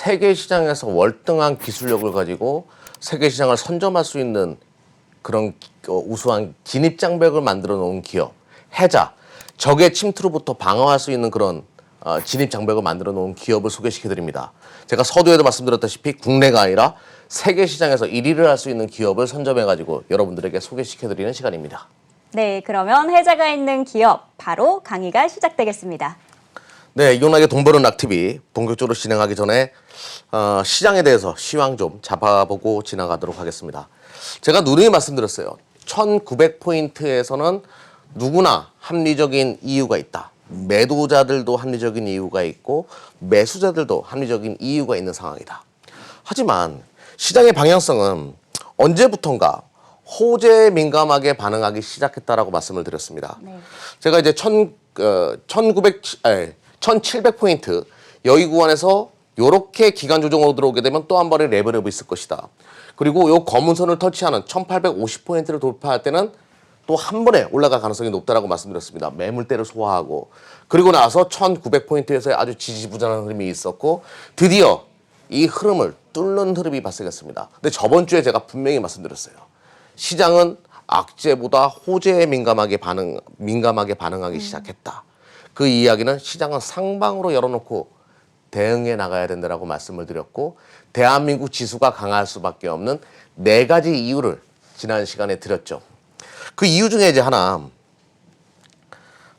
세계 시장에서 월등한 기술력을 가지고 세계 시장을 선점할 수 있는 그런 우수한 진입 장벽을 만들어 놓은 기업, 해자, 적의 침투로부터 방어할 수 있는 그런 진입 장벽을 만들어 놓은 기업을 소개시켜 드립니다. 제가 서두에도 말씀드렸다시피 국내가 아니라 세계 시장에서 1위를 할 수 있는 기업을 선점해 가지고 여러분들에게 소개시켜 드리는 시간입니다. 네, 그러면 해자가 있는 기업 바로 강의가 시작되겠습니다. 네, 이용락의 돈 버는 락TV 본격적으로 진행하기 전에 시장에 대해서 시황 좀 잡아보고 지나가도록 하겠습니다. 제가 누누이 말씀드렸어요. 1900포인트에서는 누구나 합리적인 이유가 있다. 매도자들도 합리적인 이유가 있고 매수자들도 합리적인 이유가 있는 상황이다. 하지만 시장의 방향성은 언제부턴가 호재에 민감하게 반응하기 시작했다라고 말씀을 드렸습니다. 네. 제가 이제 1700포인트 여기 구간에서 이렇게 기간 조정으로 들어오게 되면 또 한 번의 레벨업이 있을 것이다. 그리고 이 검은 선을 터치하는 1850포인트를 돌파할 때는 또 한 번에 올라갈 가능성이 높다라고 말씀드렸습니다. 매물대를 소화하고 그리고 나서 1900포인트에서의 아주 지지부진한 흐름이 있었고 드디어 이 흐름을 뚫는 흐름이 발생했습니다. 근데 저번 주에 제가 분명히 말씀드렸어요. 시장은 악재보다 호재에 민감하게 반응하기 시작했다. 그 이야기는 시장은 상방으로 열어놓고 대응해 나가야 된다라고 말씀을 드렸고 대한민국 지수가 강할 수밖에 없는 4가지 이유를 지난 시간에 드렸죠. 그 이유 중에 이제 하나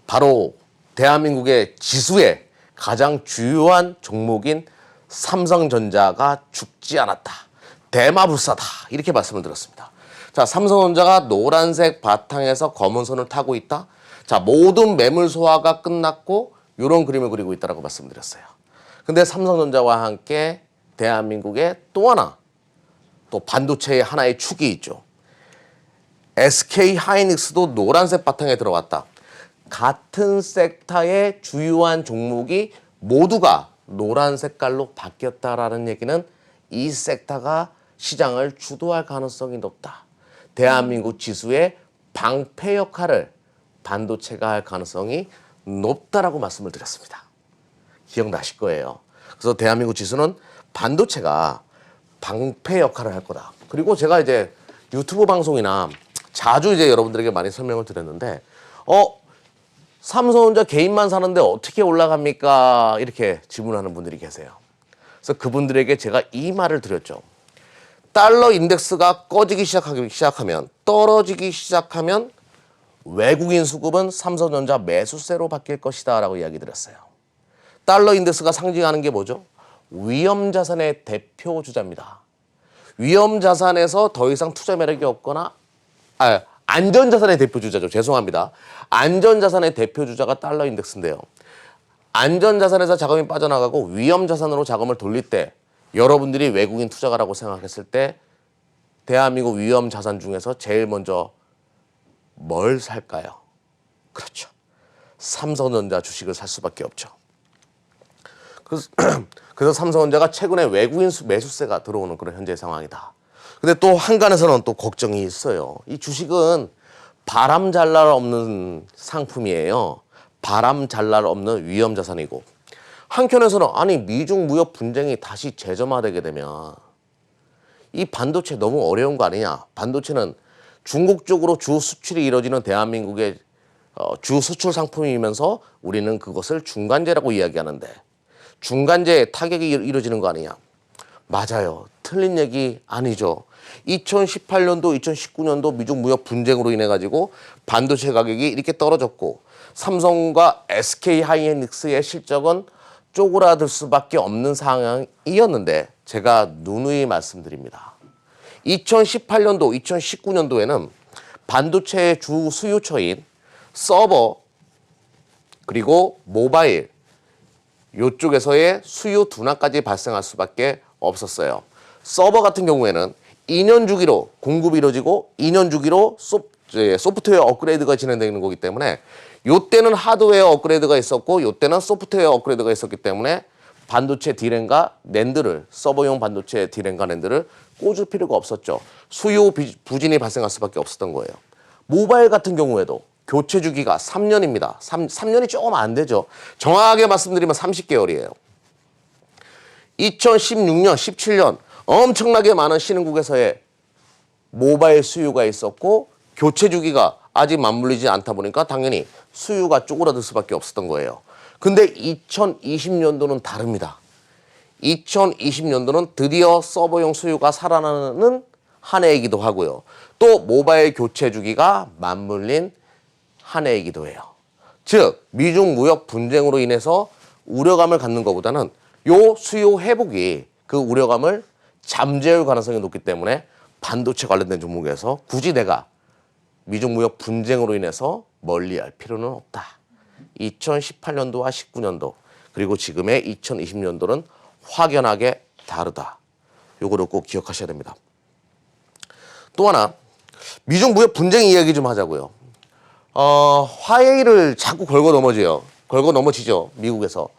바로 대한민국의 지수의 가장 주요한 종목인 삼성전자가 죽지 않았다. 대마불사다. 이렇게 말씀을 드렸습니다. 자, 삼성전자가 노란색 바탕에서 검은 선을 타고 있다. 자, 모든 매물 소화가 끝났고 이런 그림을 그리고 있다라고 말씀드렸어요. 근데 삼성전자와 함께 대한민국의 또 하나 또 반도체의 하나의 축이 있죠. SK 하이닉스도 노란색 바탕에 들어왔다. 같은 섹터의 주요한 종목이 모두가 노란 색깔로 바뀌었다라는 얘기는 이 섹터가 시장을 주도할 가능성이 높다. 대한민국 지수의 방패 역할을 반도체가 할 가능성이 높다라고 말씀을 드렸습니다. 기억나실 거예요. 그래서 대한민국 지수는 반도체가 방패 역할을 할 거다. 그리고 제가 이제 유튜브 방송이나 자주 이제 여러분들에게 많이 설명을 드렸는데 삼성전자 개인만 사는데 어떻게 올라갑니까? 이렇게 질문하는 분들이 계세요. 그래서 그분들에게 제가 이 말을 드렸죠. 달러 인덱스가 꺼지기 시작하면 떨어지기 시작하면 외국인 수급은 삼성전자 매수세로 바뀔 것이다 라고 이야기 드렸어요. 달러 인덱스가 상징하는 게 뭐죠? 위험자산의 대표 주자입니다. 위험자산에서 더 이상 투자 매력이 없거나 안전자산의 대표 주자죠. 죄송합니다. 안전자산의 대표 주자가 달러 인덱스인데요. 안전자산에서 자금이 빠져나가고 위험자산으로 자금을 돌릴 때 여러분들이 외국인 투자가라고 생각했을 때 대한민국 위험자산 중에서 제일 먼저 뭘 살까요? 그렇죠. 삼성전자 주식을 살 수밖에 없죠. 그래서 삼성전자가 최근에 외국인 매수세가 들어오는 그런 현재 상황이다. 근데 또 한간에서는 또 걱정이 있어요. 이 주식은 바람 잘 날 없는 상품이에요. 바람 잘 날 없는 위험자산이고 한편에서는 아니 미중 무역 분쟁이 다시 재점화되게 되면 이 반도체 너무 어려운 거 아니냐. 반도체는 중국 쪽으로 주 수출이 이루어지는 대한민국의 주 수출 상품이면서 우리는 그것을 중간재라고 이야기하는데 중간재에 타격이 이루어지는 거 아니냐. 맞아요. 틀린 얘기 아니죠. 2018년도, 2019년도 미중 무역 분쟁으로 인해 가지고 반도체 가격이 이렇게 떨어졌고 삼성과 SK 하이닉스의 실적은 쪼그라들 수밖에 없는 상황이었는데 제가 누누이 말씀드립니다. 2018년도, 2019년도에는 반도체의 주 수요처인 서버 그리고 모바일 이쪽에서의 수요 둔화까지 발생할 수밖에 없었어요. 서버 같은 경우에는 2년 주기로 공급이 이루어지고 2년 주기로 소프트웨어 업그레이드가 진행되는 거기 때문에 이때는 하드웨어 업그레이드가 있었고 이때는 소프트웨어 업그레이드가 있었기 때문에 반도체 D램과 낸드를 서버용 반도체 D램과 낸드를 꽂을 필요가 없었죠. 수요 부진이 발생할 수밖에 없었던 거예요. 모바일 같은 경우에도 교체 주기가 3년입니다. 3년이 조금 안 되죠. 정확하게 말씀드리면 30개월이에요. 2016년, 17년 엄청나게 많은 신흥국에서의 모바일 수요가 있었고 교체 주기가 아직 맞물리지 않다 보니까 당연히 수요가 쪼그라들 수밖에 없었던 거예요. 근데 2020년도는 다릅니다. 2020년도는 드디어 서버용 수요가 살아나는 한 해이기도 하고요. 또 모바일 교체 주기가 맞물린 한 해이기도 해요. 즉 미중 무역 분쟁으로 인해서 우려감을 갖는 것보다는 요 수요 회복이 그 우려감을 잠재울 가능성이 높기 때문에 반도체 관련된 종목에서 굳이 내가 미중 무역 분쟁으로 인해서 멀리할 필요는 없다. 2018년도와 19년도 그리고 지금의 2020년도는 확연하게 다르다. 요거를 꼭 기억하셔야 됩니다. 또 하나 미중 무역 분쟁 이야기 좀 하자고요. 화웨이를 자꾸 걸고 넘어지죠. 미국에서.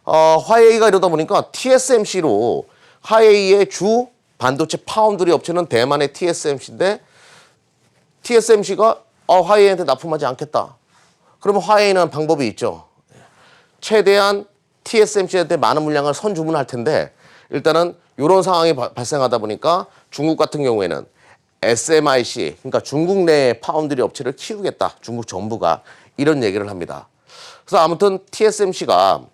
화웨이가 이러다 보니까 TSMC로 화웨이의 주 반도체 파운드리 업체는 대만의 TSMC인데 TSMC가 화웨이한테 납품하지 않겠다. 그러면 화웨이는 방법이 있죠. 최대한 TSMC한테 많은 물량을 선주문할 텐데 일단은 이런 상황이 발생하다 보니까 중국 같은 경우에는 SMIC, 그러니까 중국 내 파운드리 업체를 키우겠다. 중국 정부가 이런 얘기를 합니다. 그래서 아무튼 TSMC가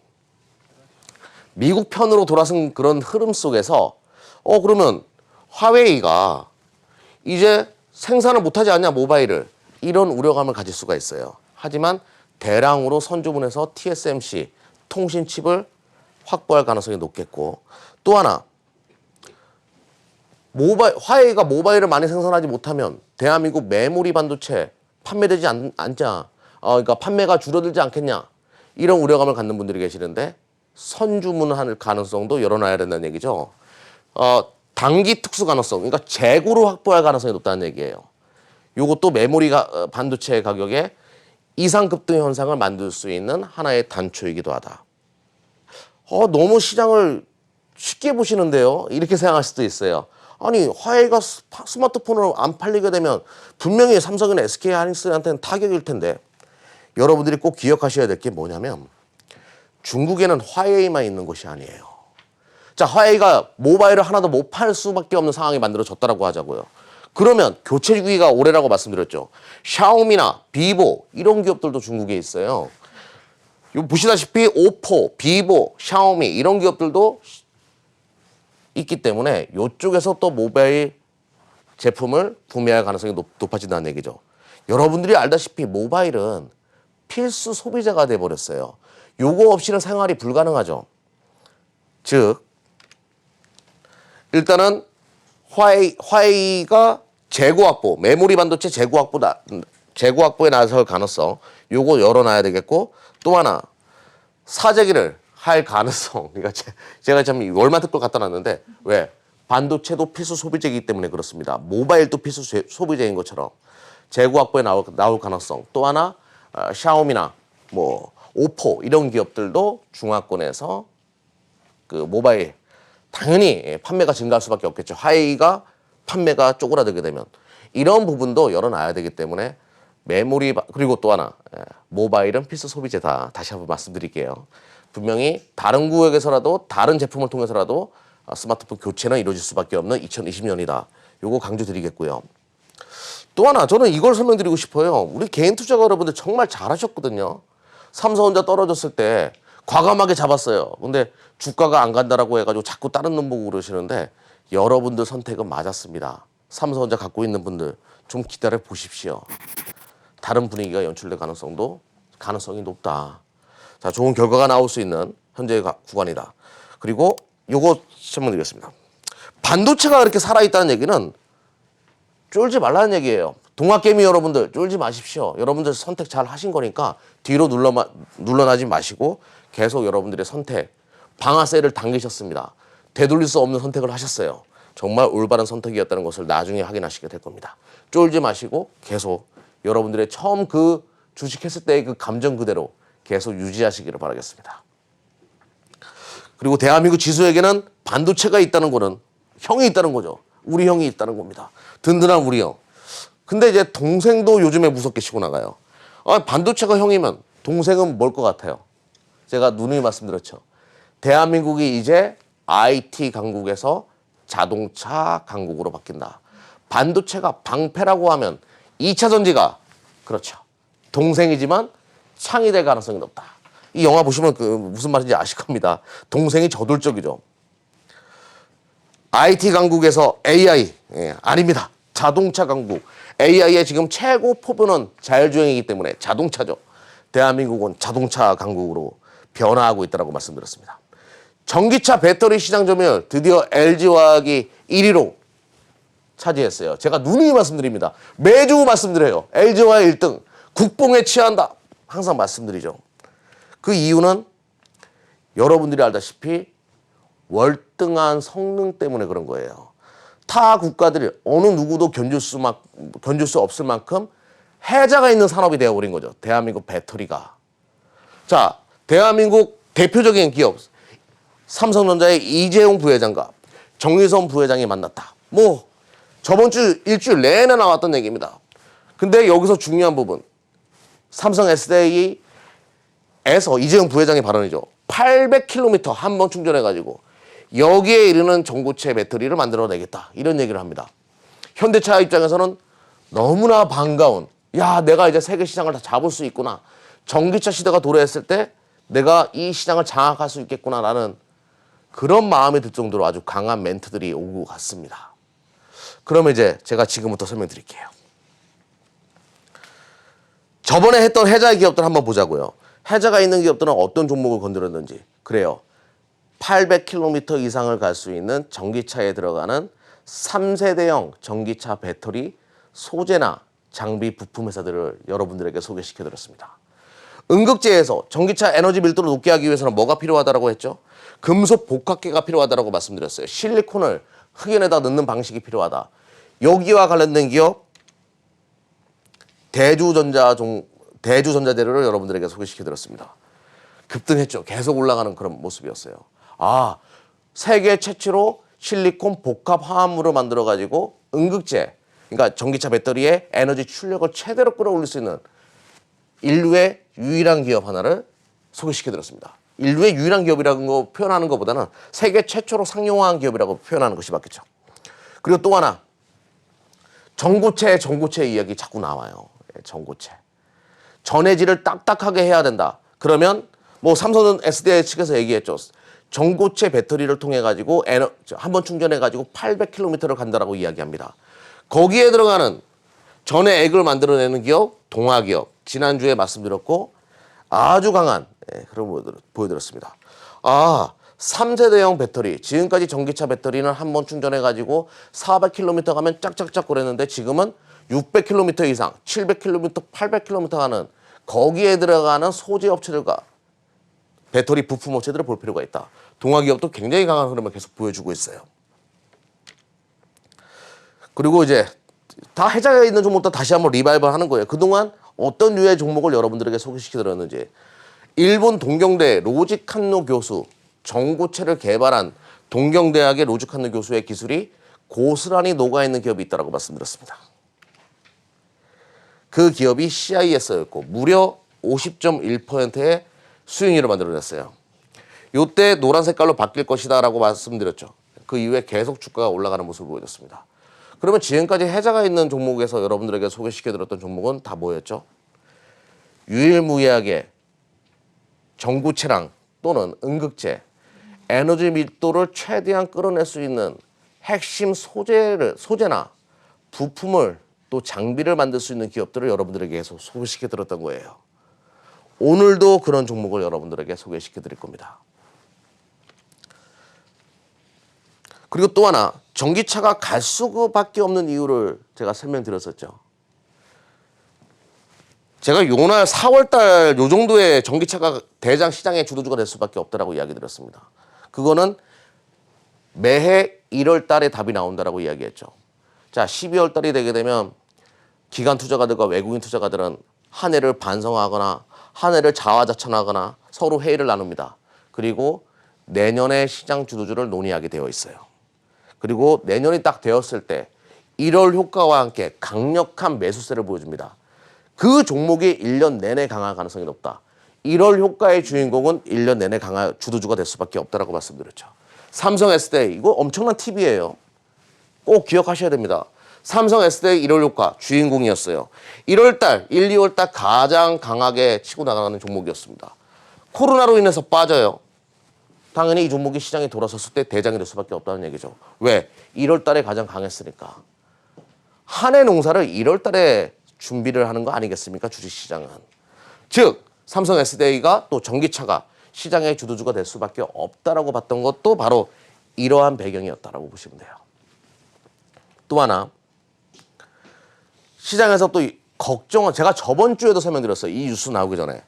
미국 편으로 돌아선 그런 흐름 속에서 그러면 화웨이가 이제 생산을 못하지 않냐 모바일을 이런 우려감을 가질 수가 있어요. 하지만 대량으로 선주문해서 TSMC 통신 칩을 확보할 가능성이 높겠고 또 하나 화웨이가 모바일을 많이 생산하지 못하면 대한민국 메모리 반도체 판매되지 않냐 그러니까 판매가 줄어들지 않겠냐 이런 우려감을 갖는 분들이 계시는데 선주문할 가능성도 열어놔야 된다는 얘기죠. 단기 특수 가능성, 그러니까 재고로 확보할 가능성이 높다는 얘기예요. 요것도 메모리가 반도체 가격에 이상 급등 현상을 만들 수 있는 하나의 단초이기도 하다. 너무 시장을 쉽게 보시는데요. 이렇게 생각할 수도 있어요. 아니 화웨이가 스마트폰으로 안 팔리게 되면 분명히 삼성이나 SK 하이닉스한테는 타격일 텐데 여러분들이 꼭 기억하셔야 될 게 뭐냐면 중국에는 화웨이만 있는 것이 아니에요. 자, 화웨이가 모바일을 하나도 못 팔 수밖에 없는 상황이 만들어졌다고 하자고요. 그러면 교체 주기가 오래라고 말씀드렸죠. 샤오미나 비보 이런 기업들도 중국에 있어요. 보시다시피 오포, 비보, 샤오미 이런 기업들도 있기 때문에 이쪽에서 또 모바일 제품을 구매할 가능성이 높아진다는 얘기죠. 여러분들이 알다시피 모바일은 필수 소비자가 돼버렸어요. 요거 없이는 생활이 불가능하죠. 즉 일단은 화웨이가 재고 확보, 메모리 반도체 재고 확보에 나설 가능성 요거 열어놔야 되겠고 또 하나 사재기를 할 가능성. 그러니까 제가 참 월마 특별 갖다 놨는데 왜? 반도체도 필수 소비재이기 때문에 그렇습니다. 모바일도 필수 소비재인 것처럼 재고 확보에 나올 가능성. 또 하나 샤오미나 뭐 오포 이런 기업들도 중화권에서 그 모바일 당연히 판매가 증가할 수밖에 없겠죠. 화웨이가 판매가 쪼그라들게 되면 이런 부분도 열어놔야 되기 때문에 메모리 그리고 또 하나 모바일은 필수 소비재다. 다시 한번 말씀드릴게요. 분명히 다른 구역에서라도 다른 제품을 통해서라도 스마트폰 교체는 이루어질 수밖에 없는 2020년이다. 요거 강조드리겠고요. 또 하나 저는 이걸 설명드리고 싶어요. 우리 개인 투자가 여러분들 정말 잘하셨거든요. 삼성전자 떨어졌을 때 과감하게 잡았어요. 근데 주가가 안 간다라고 해가지고 자꾸 다른 놈 보고 그러시는데 여러분들 선택은 맞았습니다. 삼성전자 갖고 있는 분들 좀 기다려 보십시오. 다른 분위기가 연출될 가능성이 높다. 자, 좋은 결과가 나올 수 있는 현재의 구간이다. 그리고 요거 설명드리겠습니다. 반도체가 그렇게 살아있다는 얘기는 쫄지 말라는 얘기예요. 동학개미 여러분들 쫄지 마십시오. 여러분들 선택 잘 하신 거니까 뒤로 눌러나지 마시고 계속 여러분들의 선택, 방아쇠를 당기셨습니다. 되돌릴 수 없는 선택을 하셨어요. 정말 올바른 선택이었다는 것을 나중에 확인하시게 될 겁니다. 쫄지 마시고 계속 여러분들의 처음 그 주식했을 때의 그 감정 그대로 계속 유지하시기를 바라겠습니다. 그리고 대한민국 지수에게는 반도체가 있다는 거는 형이 있다는 거죠. 우리 형이 있다는 겁니다. 든든한 우리 형. 근데 이제 동생도 요즘에 무섭게 치고 나가요. 반도체가 형이면 동생은 뭘 것 같아요? 제가 누누이 말씀드렸죠. 대한민국이 이제 IT 강국에서 자동차 강국으로 바뀐다. 반도체가 방패라고 하면 2차 전지가 그렇죠. 동생이지만 창이 될 가능성이 높다. 이 영화 보시면 그 무슨 말인지 아실 겁니다. 동생이 저돌적이죠. IT 강국에서 AI 아닙니다. 자동차 강국. AI의 지금 최고 포부는 자율주행이기 때문에 자동차죠. 대한민국은 자동차 강국으로 변화하고 있다고 말씀드렸습니다. 전기차 배터리 시장 점유율 드디어 LG화학이 1위로 차지했어요. 제가 누누이 말씀드립니다. 매주 말씀드려요. LG화학 1등. 국뽕에 취한다. 항상 말씀드리죠. 그 이유는 여러분들이 알다시피 월등한 성능 때문에 그런 거예요. 타 국가들이 어느 누구도 견줄 수 없을 만큼 해자가 있는 산업이 되어버린 거죠. 대한민국 배터리가. 자, 대한민국 대표적인 기업 삼성전자의 이재용 부회장과 정의선 부회장이 만났다. 뭐 저번 주 일주일 내내 나왔던 얘기입니다. 근데 여기서 중요한 부분 삼성 SDI에서 이재용 부회장의 발언이죠. 800km 한 번 충전해가지고 여기에 이르는 전고체 배터리를 만들어내겠다. 이런 얘기를 합니다. 현대차 입장에서는 너무나 반가운 야 내가 이제 세계 시장을 다 잡을 수 있구나. 전기차 시대가 도래했을 때 내가 이 시장을 장악할 수 있겠구나라는 그런 마음이 들 정도로 아주 강한 멘트들이 오고 갔습니다. 그러면 이제 제가 지금부터 설명드릴게요. 저번에 했던 해자 기업들 한번 보자고요. 해자가 있는 기업들은 어떤 종목을 건드렸는지. 그래요. 800km 이상을 갈 수 있는 전기차에 들어가는 3세대형 전기차 배터리 소재나 장비 부품 회사들을 여러분들에게 소개시켜드렸습니다. 응급제에서 전기차 에너지 밀도를 높게 하기 위해서는 뭐가 필요하다고 했죠? 금속 복합계가 필요하다고 말씀드렸어요. 실리콘을 흑연에다 넣는 방식이 필요하다. 여기와 관련된 기업 대주전자재료를 여러분들에게 소개시켜드렸습니다. 급등했죠. 계속 올라가는 그런 모습이었어요. 아, 세계 최초로 실리콘 복합 화합물을 만들어가지고 응급제, 그러니까 전기차 배터리의 에너지 출력을 최대로 끌어올릴 수 있는 인류의 유일한 기업 하나를 소개시켜드렸습니다. 인류의 유일한 기업이라는 거 표현하는 것보다는 세계 최초로 상용화한 기업이라고 표현하는 것이 맞겠죠. 그리고 또 하나, 전고체 이야기 자꾸 나와요. 전고체. 전해질을 딱딱하게 해야 된다. 그러면 뭐 삼성은 SDI 측에서 얘기했죠. 전고체 배터리를 통해 가지고 한번 충전해 가지고 800km를 간다라고 이야기합니다. 거기에 들어가는 전해 액을 만들어내는 기업, 동화기업. 지난주에 말씀드렸고 아주 강한 그런 걸 보여드렸습니다. 아, 3세대형 배터리. 지금까지 전기차 배터리는 한번 충전해 가지고 400km 가면 짝짝짝 거렸는데 지금은 600km 이상, 700km, 800km 가는 거기에 들어가는 소재 업체들과 배터리 부품 업체들을 볼 필요가 있다. 동화기업도 굉장히 강한 흐름을 계속 보여주고 있어요. 그리고 이제 다 해자가 있는 종목도 다시 한번 리바이벌 하는 거예요. 그동안 어떤 류의 종목을 여러분들에게 소개시켜드렸는지. 일본 동경대 로지칸노 교수, 전고체를 개발한 동경대학의 로지칸노 교수의 기술이 고스란히 녹아있는 기업이 있다고 말씀드렸습니다. 그 기업이 CIS였고 무려 50.1%의 수익률을 만들어냈어요. 이때 노란 색깔로 바뀔 것이다 라고 말씀드렸죠. 그 이후에 계속 주가가 올라가는 모습을 보여줬습니다. 그러면 지금까지 해자가 있는 종목에서 여러분들에게 소개시켜드렸던 종목은 다 뭐였죠? 유일무이하게 전고체랑 또는 응급제, 에너지 밀도를 최대한 끌어낼 수 있는 핵심 소재나 부품을 또 장비를 만들 수 있는 기업들을 여러분들에게 계속 소개시켜드렸던 거예요. 오늘도 그런 종목을 여러분들에게 소개시켜드릴 겁니다. 그리고 또 하나, 전기차가 갈 수밖에 없는 이유를 제가 설명드렸었죠. 제가 요날 4월달 요 정도의 전기차가 대장 시장의 주도주가 될 수밖에 없다라고 이야기 드렸습니다. 그거는 매해 1월 달에 답이 나온다라고 이야기했죠. 자, 12월 달이 되게 되면 기관 투자가들과 외국인 투자가들은 한 해를 반성하거나 한 해를 자화자찬하거나 서로 회의를 나눕니다. 그리고 내년의 시장 주도주를 논의하게 되어 있어요. 그리고 내년이 딱 되었을 때 1월 효과와 함께 강력한 매수세를 보여줍니다. 그 종목이 1년 내내 강할 가능성이 높다. 1월 효과의 주인공은 1년 내내 주도주가 될 수밖에 없다라고 말씀드렸죠. 삼성 S대이 이거 엄청난 팁이에요. 꼭 기억하셔야 됩니다. 삼성 S대이 1월 효과 주인공이었어요. 1월달, 1, 2월달 가장 강하게 치고 나가는 종목이었습니다. 코로나로 인해서 빠져요. 당연히 이 종목이 시장에 돌아섰을 때 대장이 될 수밖에 없다는 얘기죠. 왜? 1월달에 가장 강했으니까. 한 해 농사를 1월달에 준비를 하는 거 아니겠습니까? 주식시장은. 즉 삼성 S대이가 또 전기차가 시장의 주도주가 될 수밖에 없다라고 봤던 것도 바로 이러한 배경이었다라고 보시면 돼요. 또 하나 시장에서 또 걱정은 제가 저번 주에도 설명드렸어요. 이 뉴스 나오기 전에.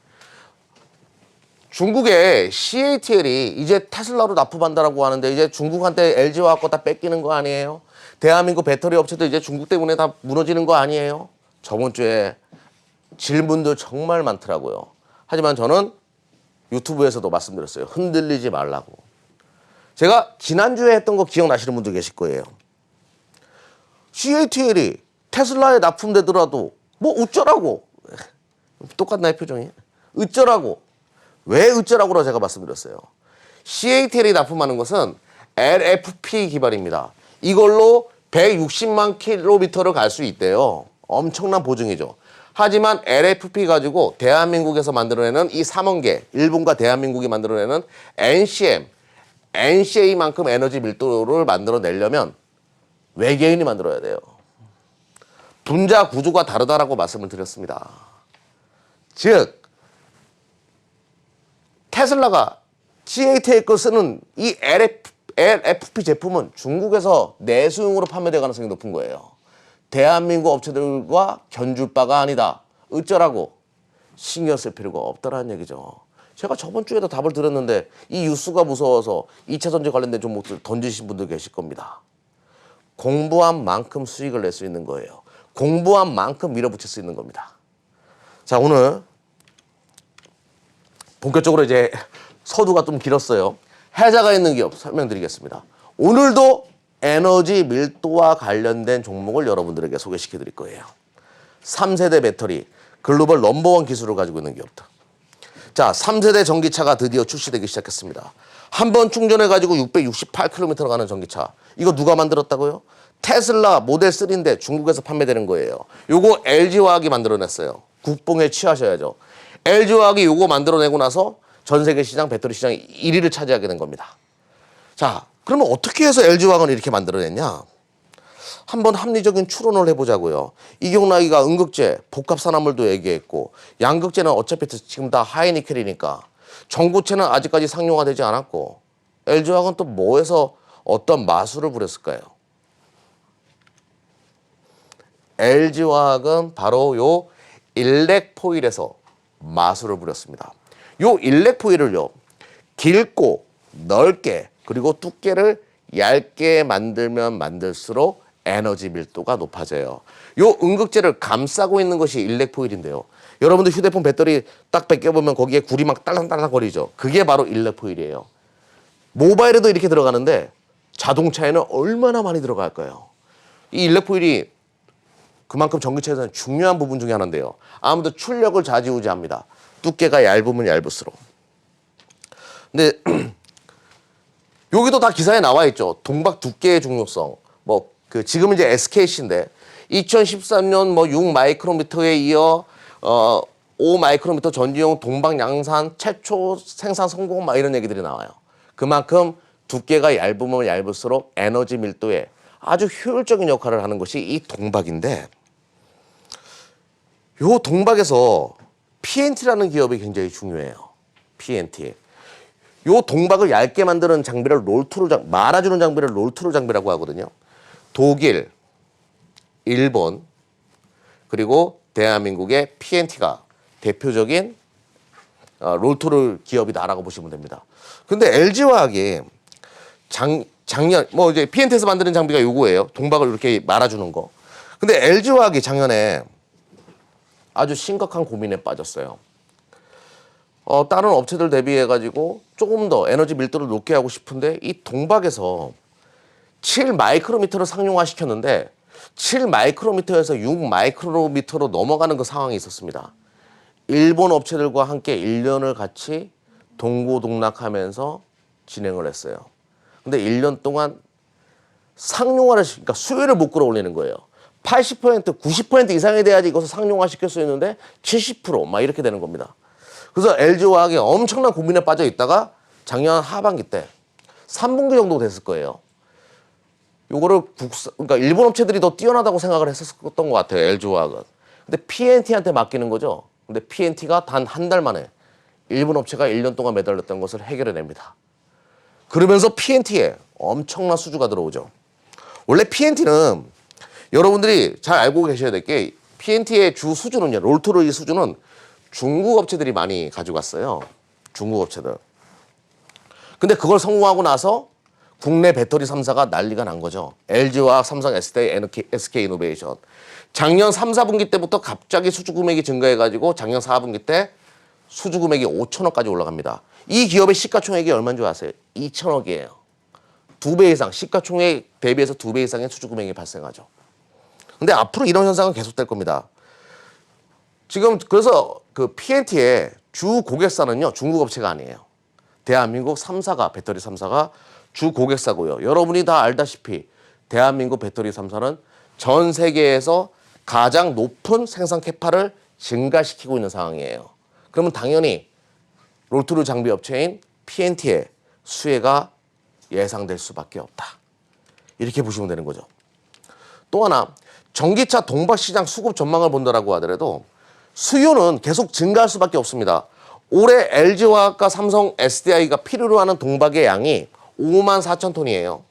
중국의 CATL이 이제 테슬라로 납품한다라고 하는데 이제 중국한테 LG화학 거 다 뺏기는 거 아니에요? 대한민국 배터리 업체도 이제 중국 때문에 다 무너지는 거 아니에요? 저번 주에 질문들 정말 많더라고요. 하지만 저는 유튜브에서도 말씀드렸어요. 흔들리지 말라고. 제가 지난주에 했던 거 기억나시는 분들 계실 거예요. CATL이 테슬라에 납품되더라도 뭐 어쩌라고. 똑같나요 표정이? 어쩌라고. 왜 어쩌라고라고 제가 말씀드렸어요. CATL이 납품하는 것은 LFP 기반입니다. 이걸로 160만 킬로미터를 갈 수 있대요. 엄청난 보증이죠. 하지만 LFP 가지고 대한민국에서 만들어내는 이 3원계, 일본과 대한민국이 만들어내는 NCA만큼 에너지 밀도를 만들어내려면 외계인이 만들어야 돼요. 분자 구조가 다르다라고 말씀을 드렸습니다. 즉 테슬라가 CATL 거 쓰는 이 LFP 제품은 중국에서 내수용으로 판매될 가능성이 높은 거예요. 대한민국 업체들과 견줄 바가 아니다. 어쩌라고 신경 쓸 필요가 없다라는 얘기죠. 제가 저번 주에도 답을 드렸는데 이 뉴스가 무서워서 2차 전지 관련된 종목들 던지신 분들 계실 겁니다. 공부한 만큼 수익을 낼 수 있는 거예요. 공부한 만큼 밀어붙일 수 있는 겁니다. 자, 오늘 본격적으로 이제 서두가 좀 길었어요. 해자가 있는 기업 설명드리겠습니다. 오늘도 에너지 밀도와 관련된 종목을 여러분들에게 소개시켜 드릴 거예요. 3세대 배터리 글로벌 넘버원 기술을 가지고 있는 기업들. 자, 3세대 전기차가 드디어 출시되기 시작했습니다. 한 번 충전해가지고 668km 가는 전기차. 이거 누가 만들었다고요? 테슬라 모델 3인데 중국에서 판매되는 거예요. 요거 LG화학이 만들어냈어요. 국뽕에 취하셔야죠. LG화학이 요거 만들어내고 나서 전 세계 시장 배터리 시장 1위를 차지하게 된 겁니다. 자, 그러면 어떻게 해서 LG화학을 이렇게 만들어냈냐? 한번 합리적인 추론을 해보자고요. 이경락이가 음극재, 복합산화물도 얘기했고 양극재는 어차피 지금 다 하이니켈이니까 전구체는 아직까지 상용화되지 않았고 LG화학은 또 뭐해서 어떤 마술을 부렸을까요? LG화학은 바로 요 일렉포일에서 마술을 부렸습니다. 요 일렉포일을요 길고 넓게 그리고 두께를 얇게 만들면 만들수록 에너지 밀도가 높아져요. 요 음극재를 감싸고 있는 것이 일렉포일인데요. 여러분들 휴대폰 배터리 딱 벗겨보면 거기에 굴이 막 딸랑딸랑 거리죠. 그게 바로 일렉포일이에요. 모바일에도 이렇게 들어가는데 자동차에는 얼마나 많이 들어갈까요? 이 일렉포일이 그만큼 전기차에서는 중요한 부분 중에 하나인데요. 아무래도 출력을 좌지우지합니다. 두께가 얇으면 얇을수록. 근데 여기도 다 기사에 나와 있죠. 동박 두께의 중요성. 지금은 이제 SKC인데 2013년 6 마이크로미터에 이어 5 마이크로미터 전지용 동박 양산 최초 생산 성공 이런 얘기들이 나와요. 그만큼 두께가 얇으면 얇을수록 에너지 밀도에 아주 효율적인 역할을 하는 것이 이 동박인데 요 동박에서 PNT라는 기업이 굉장히 중요해요. PNT. 요 동박을 얇게 만드는 장비를 말아주는 장비를 롤투르 장비라고 하거든요. 독일, 일본, 그리고 대한민국의 PNT가 대표적인 롤투르 기업이다라고 보시면 됩니다. 근데 LG화학이 작년 이제 PNT에서 만드는 장비가 요거예요. 동박을 이렇게 말아주는 거. 근데 LG화학이 작년에 아주 심각한 고민에 빠졌어요. 다른 업체들 대비해가지고 조금 더 에너지 밀도를 높게 하고 싶은데 이 동박에서 7 마이크로미터를 상용화 시켰는데 7 마이크로미터에서 6 마이크로미터로 넘어가는 그 상황이 있었습니다. 일본 업체들과 함께 1년을 같이 동고동락하면서 진행을 했어요. 근데 1년 동안 상용화를 그러니까 수요를 못 끌어올리는 거예요. 80%, 90% 이상이 돼야지 이것을 상용화 시킬 수 있는데 70% 이렇게 되는 겁니다. 그래서 LG화학이 엄청난 고민에 빠져 있다가 작년 하반기 때 3분기 정도 됐을 거예요. 요거를 그러니까 일본 업체들이 더 뛰어나다고 생각을 했었던 것 같아요. LG화학은. 근데 PNT한테 맡기는 거죠. 근데 PNT가 단 한 달 만에 일본 업체가 1년 동안 매달렸던 것을 해결해냅니다. 그러면서 PNT에 엄청난 수주가 들어오죠. 원래 PNT는 여러분들이 잘 알고 계셔야 될 게 PNT의 주 수주는요. 롤토르의 수주는 중국 업체들이 많이 가져갔어요. 중국 업체들. 근데 그걸 성공하고 나서 국내 배터리 3사가 난리가 난 거죠. LG화학, 삼성, SDI, SK이노베이션. 작년 3, 4분기 때부터 갑자기 수주 금액이 증가해가지고 작년 4분기 때 수주 금액이 5천억까지 올라갑니다. 이 기업의 시가총액이 얼마인 줄 아세요? 2천억이에요. 2배 이상, 시가총액 대비해서 2배 이상의 수주 금액이 발생하죠. 근데 앞으로 이런 현상은 계속될 겁니다. 지금 그래서 그 PNT의 주 고객사는요, 중국 업체가 아니에요. 대한민국 3사가, 배터리 3사가 주 고객사고요. 여러분이 다 알다시피 대한민국 배터리 3사는 전 세계에서 가장 높은 생산 캐파를 증가시키고 있는 상황이에요. 그러면 당연히 롤토르 장비 업체인 PNT의 수혜가 예상될 수밖에 없다. 이렇게 보시면 되는 거죠. 또 하나, 전기차 동박 시장 수급 전망을 본다라고 하더라도 수요는 계속 증가할 수밖에 없습니다. 올해 LG화학과 삼성 SDI가 필요로 하는 동박의 양이 5만 4천 톤이에요.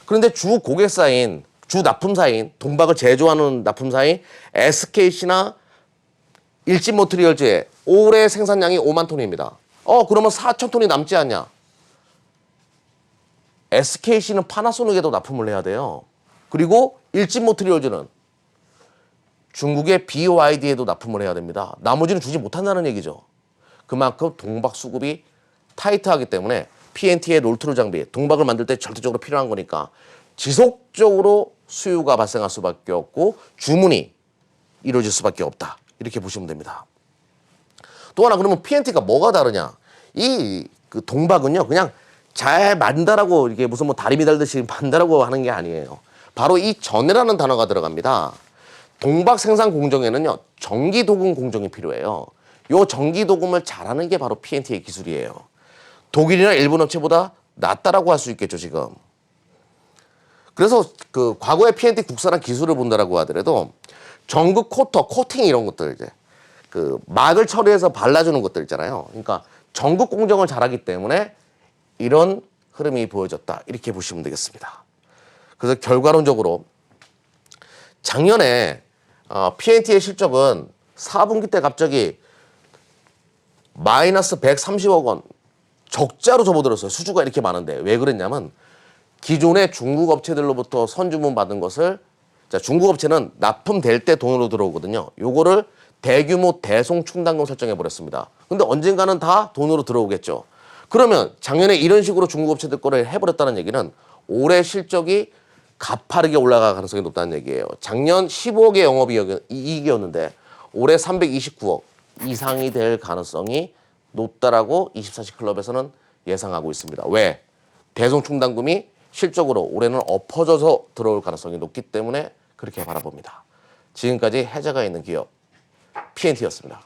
그런데 주 고객사인, 주 납품사인, 동박을 제조하는 납품사인 SKC나 일진모터리얼즈의 올해 생산량이 5만 톤입니다. 그러면 4천 톤이 남지 않냐? SKC는 파나소닉에도 납품을 해야 돼요. 그리고 일진모터리얼즈는 중국의 BYD에도 납품을 해야 됩니다. 나머지는 주지 못한다는 얘기죠. 그만큼 동박 수급이 타이트하기 때문에 PNT의 롤토르 장비, 동박을 만들 때 절대적으로 필요한 거니까 지속적으로 수요가 발생할 수밖에 없고 주문이 이루어질 수밖에 없다. 이렇게 보시면 됩니다. 또 하나, 그러면 PNT가 뭐가 다르냐? 그 동박은요, 그냥 잘 만다라고 이게 무슨 다리미 달듯이 만다라고 하는 게 아니에요. 바로 이 전해라는 단어가 들어갑니다. 동박 생산 공정에는요, 전기 도금 공정이 필요해요. 요 전기 도금을 잘하는 게 바로 PNT의 기술이에요. 독일이나 일본 업체보다 낫다라고 할 수 있겠죠, 지금. 그래서 그 과거에 PNT 국산화 기술을 본다라고 하더라도 전극 코터, 코팅 이런 것들 이제 그 막을 처리해서 발라주는 것들 있잖아요. 그러니까 전극 공정을 잘하기 때문에 이런 흐름이 보여졌다. 이렇게 보시면 되겠습니다. 그래서 결과론적으로 작년에 PNT의 실적은 4분기 때 갑자기 마이너스 130억 원 적자로 접어들었어요. 수주가 이렇게 많은데 왜 그랬냐면 기존의 중국 업체들로부터 선주문 받은 것을 중국 업체는 납품될 때 돈으로 들어오거든요. 요거를 대규모 대송 충당금 설정해 버렸습니다. 근데 언젠가는 다 돈으로 들어오겠죠. 그러면 작년에 이런 식으로 중국 업체들 거를 해버렸다는 얘기는 올해 실적이 가파르게 올라갈 가능성이 높다는 얘기예요. 작년 15억의 영업이익이었는데 올해 329억 이상이 될 가능성이 높다라고 24시 클럽에서는 예상하고 있습니다. 왜? 대송 충당금이 실적으로 올해는 엎어져서 들어올 가능성이 높기 때문에 그렇게 바라봅니다. 지금까지 해자가 있는 기업 PNT였습니다.